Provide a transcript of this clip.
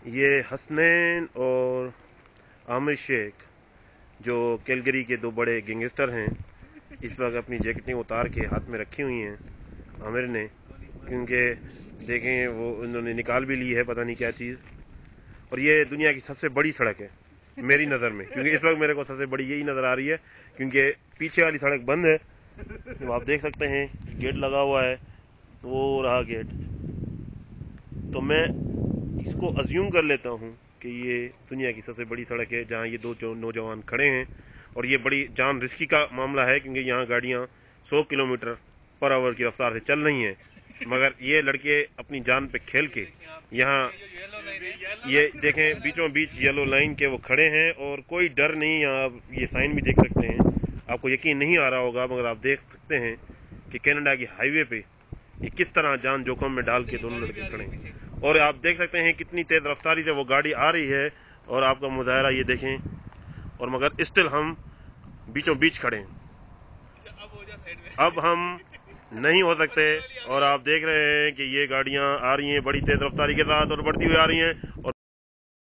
یہ حسنین اور عامر شیخ جو کیلگری کے دو بڑے گینگسٹر ہیں اس وقت اپنی جیکٹیں اتار کے ہاتھ میں رکھی ہوئی ہیں عامر نے، کیونکہ دیکھیں وہ انہوں نے نکال بھی لی ہے پتہ نہیں کیا چیز. اور یہ دنیا کی سب سے بڑی سڑک ہے میری نظر میں، کیونکہ اس وقت میرے کو سب سے بڑی یہی نظر آ رہی ہے کیونکہ پیچھے والی سڑک بند ہے. آپ دیکھ سکتے ہیں گیٹ لگا ہوا ہے، وہ رہا گیٹ. تو میں اس کو ازیوم کر لیتا ہوں کہ یہ دنیا کی سب سے بڑی سڑک ہے جہاں یہ دو نوجوان کھڑے ہیں. اور یہ بڑی جان رسکی کا معاملہ ہے کیونکہ یہاں گاڑیاں 100 کلومیٹر پر آور کی رفتار سے چل رہی ہیں، مگر یہ لڑکے اپنی جان پہ کھیل کے یہاں یہ دیکھیں بیچوں بیچ یلو لائن کے وہ کھڑے ہیں اور کوئی ڈر نہیں. آپ یہ سائن بھی دیکھ سکتے ہیں، آپ کو یقین نہیں آ رہا ہوگا مگر آپ دیکھ سکتے ہیں کہ کینیڈا کی ہائی وے پہ یہ کس طرح جان جوخم میں ڈال کے دونوں لڑکے کھڑے ہیں. اور آپ دیکھ سکتے ہیں کتنی تیز رفتاری سے وہ گاڑی آ رہی ہے اور آپ کا مظاہرہ یہ دیکھیں، اور مگر اسٹل ہم بیچوں بیچ کھڑے ہیں. اب ہم نہیں ہو سکتے اور آپ دیکھ رہے ہیں کہ یہ گاڑیاں آ رہی ہیں بڑی تیز رفتاری کے ساتھ اور بڑھتی ہوئی آ رہی ہیں. اور